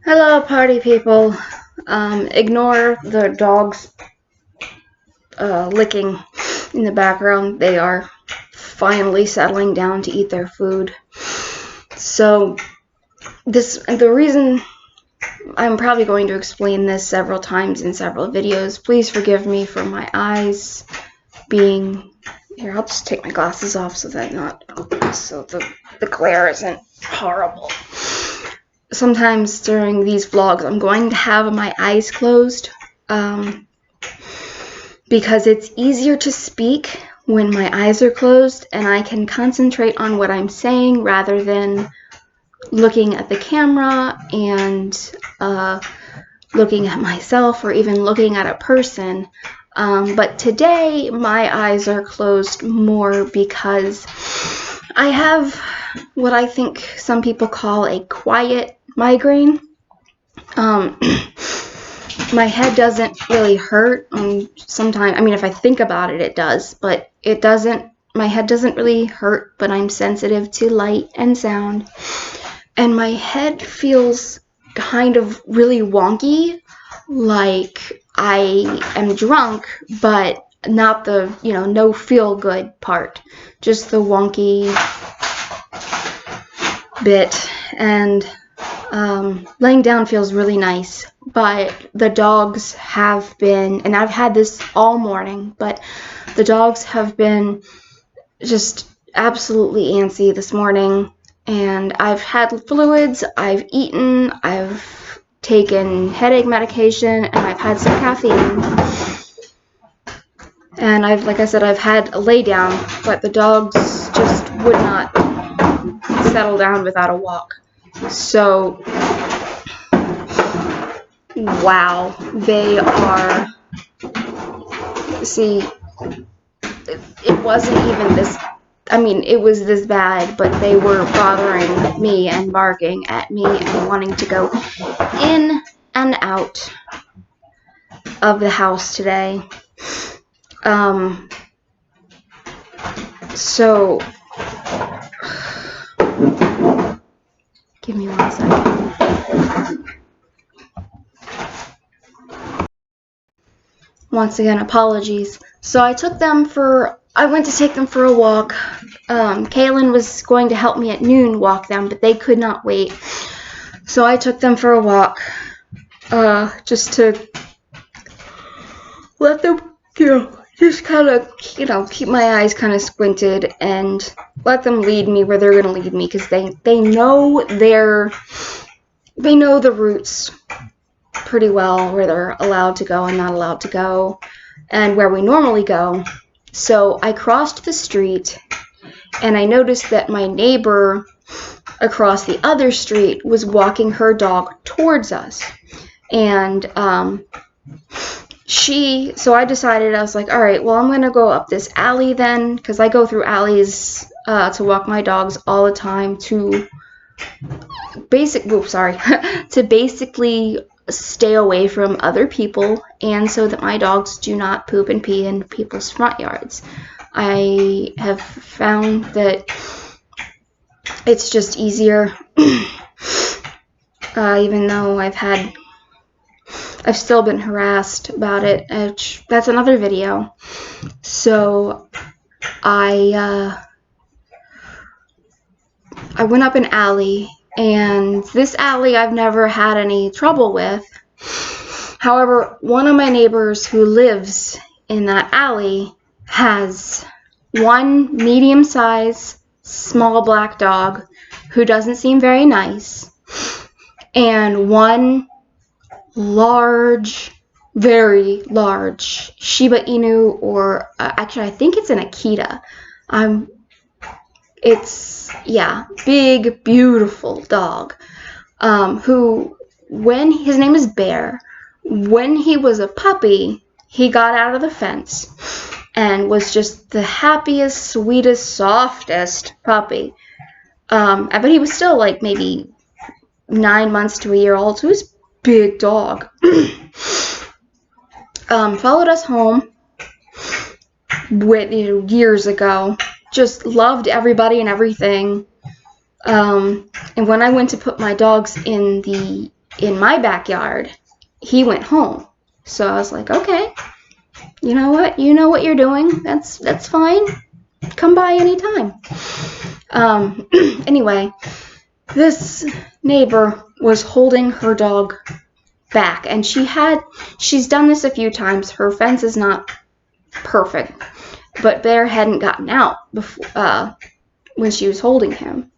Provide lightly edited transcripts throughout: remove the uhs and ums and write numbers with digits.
Hello, party people. Ignore the dogs licking in the background. They are finally settling down to eat their food. So, the reason I'm probably going to explain this several times in several videos. Please forgive me for my eyes being. Here, I'll just take my glasses off so that the glare isn't horrible. Sometimes during these vlogs, I'm going to have my eyes closed because it's easier to speak when my eyes are closed and I can concentrate on what I'm saying rather than looking at the camera and looking at myself or even looking at a person. But today my eyes are closed more because I have what I think some people call a quiet migraine. My head doesn't really hurt. Sometimes, I mean, if I think about it, it does, but it doesn't. My head doesn't really hurt, but I'm sensitive to light and sound, and my head feels kind of really wonky, like I am drunk, but not the, no feel good part, just the wonky bit. And laying down feels really nice, but the dogs have been, and I've had this all morning, but the dogs have been just absolutely antsy this morning, and I've had fluids, I've eaten, I've taken headache medication, and I've had some caffeine, and like I said, I've had a lay down, but the dogs just would not settle down without a walk. So, wow, they are, see, it wasn't even this, I mean, it was this bad, but they were bothering me and barking at me and wanting to go in and out of the house today. So, give me 1 second. Once again, apologies. So I went to take them for a walk. Kaylin was going to help me at noon walk them, but they could not wait. So I took them for a walk, just to let them, just kind of, keep my eyes kind of squinted and let them lead me where they're going to lead me, because they know the routes pretty well, where they're allowed to go and not allowed to go, and where we normally go. So I crossed the street, and I noticed that my neighbor across the other street was walking her dog towards us, and so I decided, I was like, all right, well, I'm going to go up this alley then, because I go through alleys to walk my dogs all the time to basically stay away from other people, and so that my dogs do not poop and pee in people's front yards. I have found that it's just easier, even though I've still been harassed about it. That's another video. So I went up an alley, and this alley I've never had any trouble with. However, one of my neighbors who lives in that alley has one medium-sized small black dog who doesn't seem very nice, and one large, very large Shiba Inu, or actually I think it's an Akita. Big, beautiful dog, his name is Bear. When he was a puppy, he got out of the fence and was just the happiest, sweetest, softest puppy. But he was still like maybe 9 months to a year old, so he was a big dog. Followed us home years ago. Just loved everybody and everything. And when I went to put my dogs in the in my backyard, he went home. So I was like, okay, you know what? You know what you're doing. That's fine. Come by anytime. Anyway, this neighbor was holding her dog back, and she's done this a few times. Her fence is not perfect, but Bear hadn't gotten out before, when she was holding him.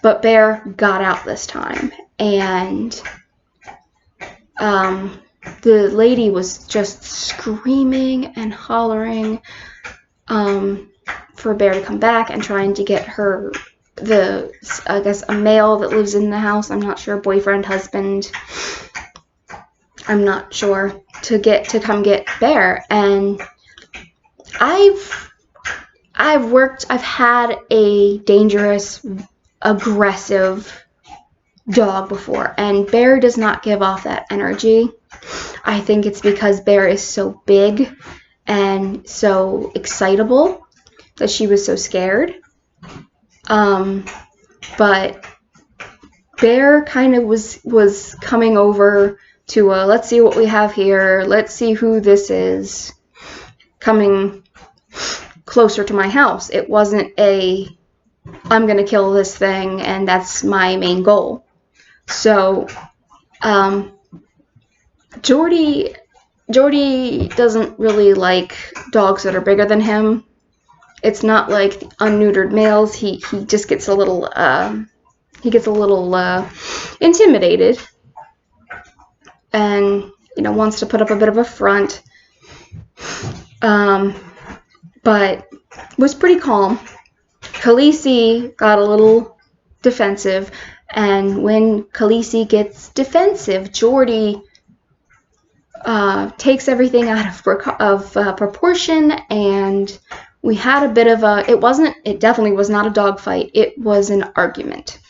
But Bear got out this time, and the lady was just screaming and hollering for Bear to come back, and trying to get her, I guess, a male that lives in the house, I'm not sure, boyfriend, husband, I'm not sure, to come get Bear. And I've had a dangerous, aggressive dog before, and Bear does not give off that energy. I think it's because Bear is so big and so excitable that she was so scared. But Bear kind of was coming over to let's see what we have here, let's see who this is, coming closer to my house. It wasn't I'm gonna kill this thing and that's my main goal. So Geordi doesn't really like dogs that are bigger than him. It's not like unneutered males. He just gets a little intimidated, and wants to put up a bit of a front. But was pretty calm. Khaleesi got a little defensive, and when Khaleesi gets defensive, Geordi takes everything out of proportion, and we had a bit of it definitely was not a dog fight, it was an argument.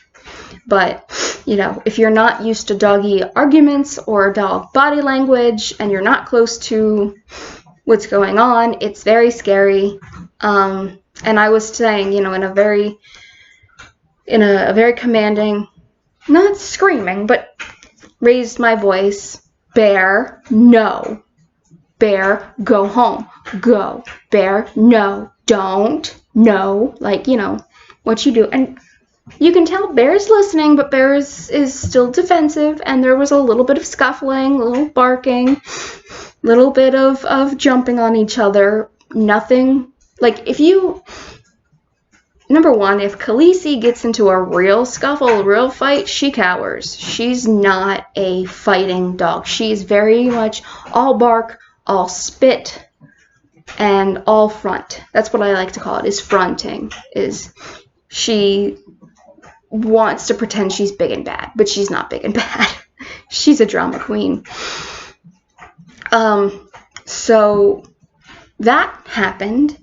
But, if you're not used to doggy arguments or dog body language, and you're not close to what's going on, it's very scary. And I was saying, in a very commanding, not screaming, but raised my voice, Bear, no. Bear, go home. Go. Bear, no. Don't. No. Like, what you do. And you can tell Bear's listening, but Bear is still defensive, and there was a little bit of scuffling, a little barking, little bit of jumping on each other. Nothing, like, number one, if Khaleesi gets into a real scuffle, a real fight, she cowers. She's not a fighting dog. She's very much all bark, all spit, and all front. That's what I like to call it, is fronting. She wants to pretend she's big and bad, but she's not big and bad. She's a drama queen. So that happened,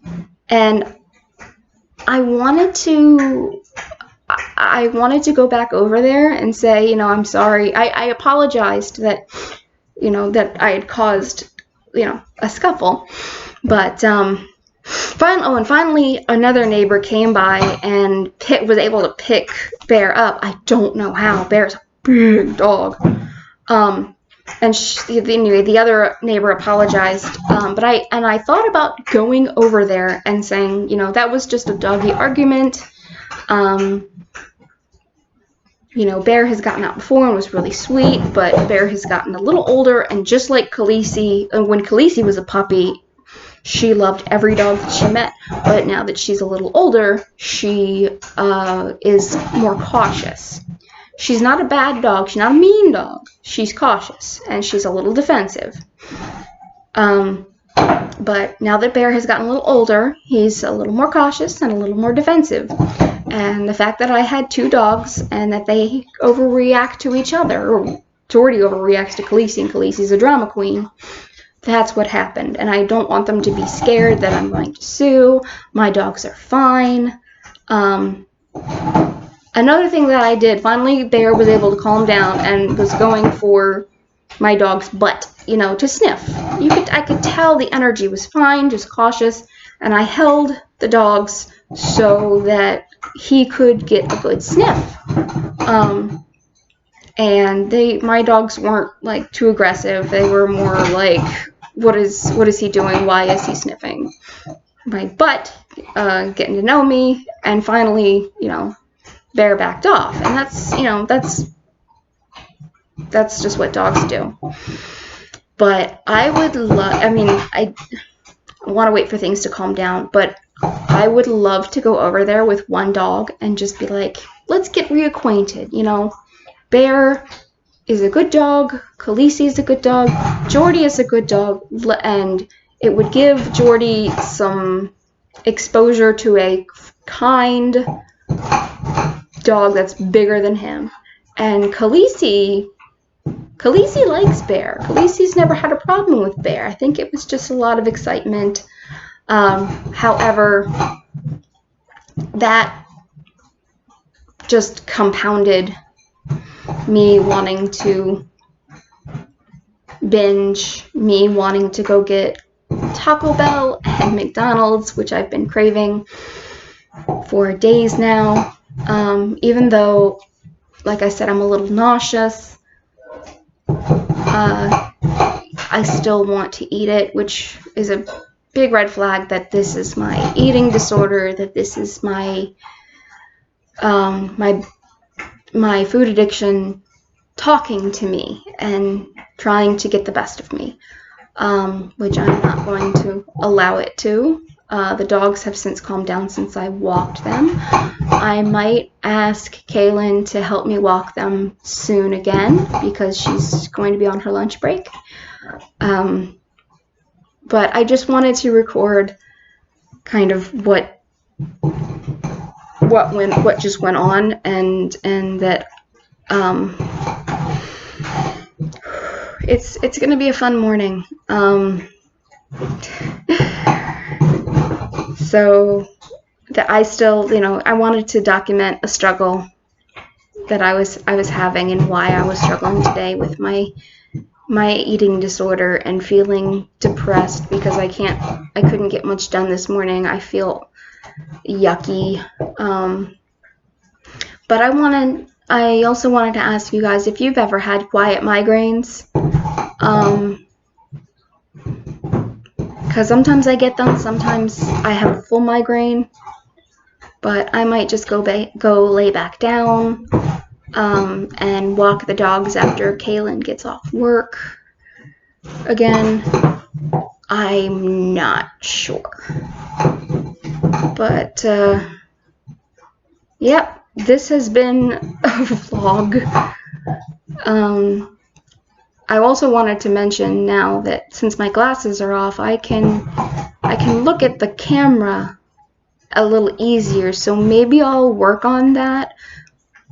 and I wanted to go back over there and say, I'm sorry. I apologized that, that I had caused, a scuffle. But finally another neighbor came by and was able to pick Bear up. I don't know how. Bear's a big dog. Anyway, the other neighbor apologized, but I thought about going over there and saying, that was just a doggy argument. Bear has gotten out before and was really sweet, but Bear has gotten a little older, and just like Khaleesi, when Khaleesi was a puppy, she loved every dog that she met, but now that she's a little older, she is more cautious. She's not a bad dog. She's not a mean dog. She's cautious, and she's a little defensive. But now that Bear has gotten a little older, he's a little more cautious and a little more defensive. And the fact that I had two dogs and that they overreact to each other, or Geordi overreacts to Khaleesi, and Khaleesi's a drama queen, that's what happened. And I don't want them to be scared that I'm going to sue. My dogs are fine. Another thing that I did, finally Bear was able to calm down and was going for my dog's butt, to sniff. I could tell the energy was fine, just cautious, and I held the dogs so that he could get a good sniff. and my dogs weren't like too aggressive. They were more like, what is he doing? Why is he sniffing my butt? Getting to know me, and finally, Bear backed off, and that's just what dogs do. But I would love, I want to wait for things to calm down, but I would love to go over there with one dog and just be like, let's get reacquainted. Bear is a good dog, Khaleesi is a good dog, Geordi is a good dog, and it would give Geordi some exposure to a kind dog that's bigger than him. And Khaleesi likes Bear. Khaleesi's never had a problem with Bear. I think it was just a lot of excitement. However, that just compounded me wanting to binge, me wanting to go get Taco Bell and McDonald's, which I've been craving for days now. Even though, like I said, I'm a little nauseous, I still want to eat it, which is a big red flag that this is my eating disorder, that this is my my food addiction talking to me and trying to get the best of me, which I'm not going to allow it to. The dogs have since calmed down since I walked them. I might ask Kaylin to help me walk them soon again because she's going to be on her lunch break. But I just wanted to record kind of what just went on, and that it's gonna be a fun morning. So that I still, I wanted to document a struggle that I was having and why I was struggling today with my eating disorder and feeling depressed because I couldn't get much done this morning. I feel yucky. But I also wanted to ask you guys if you've ever had quiet migraines. Because sometimes I get them, sometimes I have a full migraine, but I might just go lay back down and walk the dogs after Kaylin gets off work. Again, I'm not sure. But, yep, this has been a vlog. I also wanted to mention now that since my glasses are off, I can look at the camera a little easier. So maybe I'll work on that,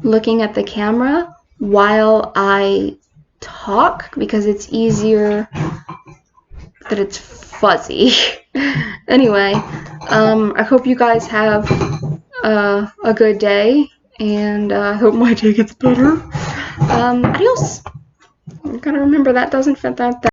looking at the camera while I talk, because it's easier that it's fuzzy. Anyway, I hope you guys have a good day, and I hope my day gets better. Adios. I gotta remember that doesn't fit that.